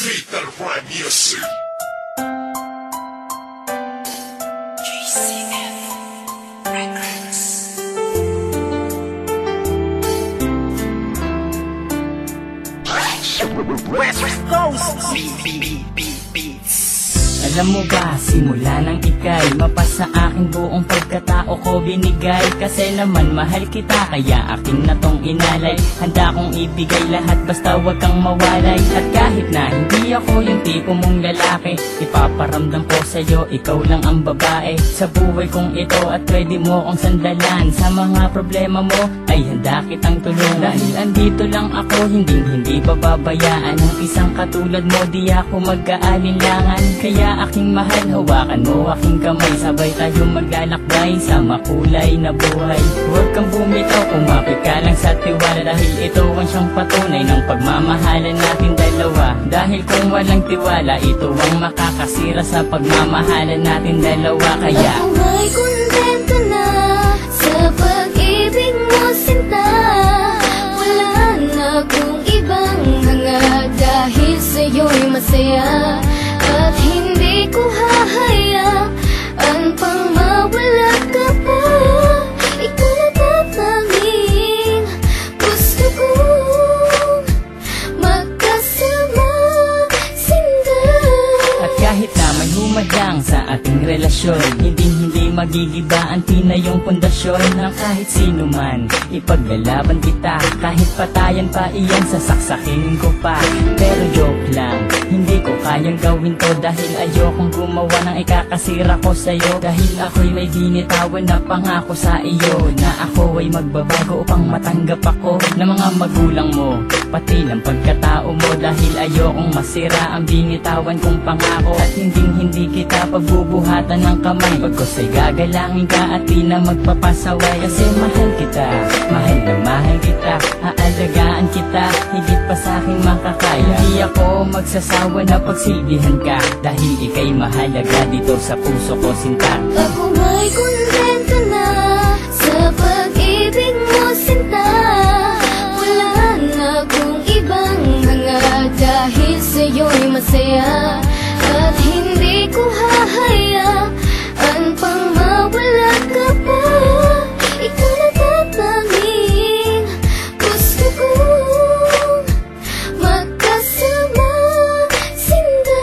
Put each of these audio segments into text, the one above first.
Fatal Rhyme Music. GCF Records. West Coast Beats. Alam mo ba, simula nang ika'y mapasa aking buong pagkatao ko binigay. Kasi naman mahal kita, kaya akin na tong inalay. Handa kong ibigay lahat basta wag kang mawalay. At kahit na hindi ako yung tipo mong lalaki, ipaparamdam ko sa'yo, ikaw lang ang babae sa buhay kong ito. At pwede mo kong sandalan sa mga problema mo, ay handa kitang tulungan. Dahil andito lang ako, hindi bababayaan ang isang katulad mo. Di ako mag-aalinlangan, kaya aking mahal, hawakan mo aking kamay. Sabay tayo maglalakbay sa makulay na buhay. Huwag kang bumitaw, kumapit ka lang sa tiwala. Dahil ito ang siyang patunay ng pagmamahalan natin dalawa. Dahil kung walang tiwala, ito ang makakasira sa pagmamahalan natin dalawa. Kaya ako ay kontento na sa pag-ibig mo, sinta. Wala na akong ibang hanga, dahil sa'yo'y masaya. At hindi ko hahayaan pang mawala ka pa. Ikaw na tatanging gusto kong magkasama, sinta. at kahit na may humadang sa ating relasyon, hindi magigiba ang tinayong pundasyon ng kahit sino man. Ipaglalaban kita, kahit patayan pa iyan, sasaksakin ko pa. Pero joke lang, hindi ko kayang gawin to. Dahil ayokong gumawa ng ikakasira ko sa'yo. Dahil ako'y may binitawan na pangako sa iyo, na ako ay magbabago upang matanggap ako ng mga magulang mo, pati ng pagkatao mo. Dahil ayokong masira ang binitawan kong pangako. At hindi kita pagbubuhatan ng kamay. Pagkos ay gagalangin ka at di na magpapasaway. Kasi mahal kita, mahal na mahal kita. Aalagaan kita, higit pa sa'king makakaya. Hindi ako magsasawa na pagsilbihan ka, dahil ika'y mahalaga dito sa puso ko, sinta. Ako ay kontento na sa pag-ibig mo, sinta. Wala na akong ibang hanga, dahil sa'yo'y masaya. At hindi ko hahayaan pang mawala ka pa. Ikaw na tatanging gusto kong magkasama, sinta.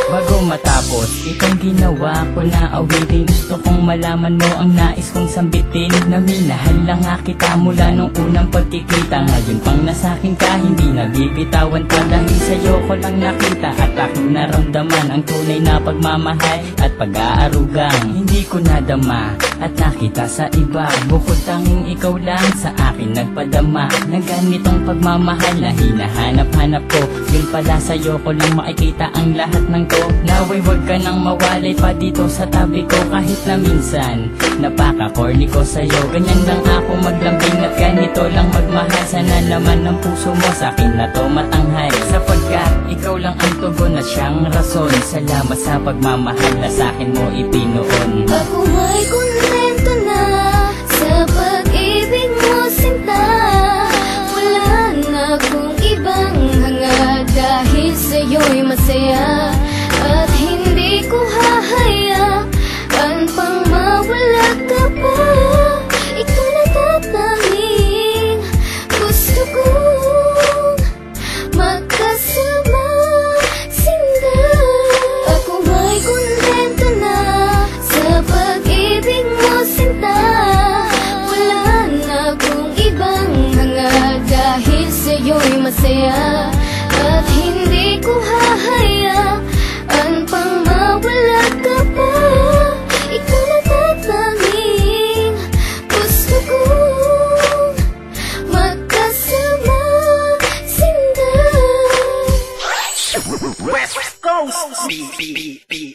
Bago matapos itong ginawa ko na awitin, gusto kong malaman mo ang nais kong sambitin. Na minahal lang nga kita mula nung unang pagkikita. Ngayon pang nasakin ka, hindi nabibitawan pa. Dahil sa'yo ko lang nakita at aking naramdaman ang tunay na pagmamahal at pag-aarugang hindi ko nadama at nakita sa iba. Bukod tanging ikaw lang sa akin nagpadama ng ganitong pagmamahal na hinahanap-hanap ko. Yun pala sa'yo ko lang makikita ang lahat ng to. Naway wag ka nang mawalay pa dito sa tabi ko. Kahit na minsan napaka-corny ko sa'yo, ganyan lang ako maglambing at ganito lang magmahal. Sana naman ng puso mo sa'kin na to matanghal, sapagkat ikaw lang ang tugon at siyang rason. Salamat sa pagmamahal na sa'kin mo ipinoon. Ako ay kontento na sa pag-ibig mo, sinta. Wala na akong ibang hanga, dahil sa'yo'y masaya. At hindi ko hahayaan pang mawala ka pa. Ikaw na tatanging gusto kong magkasama, sinta. Ako ay kontento na sa pag-ibig mo, sinta. Wala na akong ibang hanga, dahil sa'yo'y masaya. At hindi ko hahayaan pang mawala ka pa. Ikaw na tatanging gusto kong magkasama, sinta. West Coast Beats.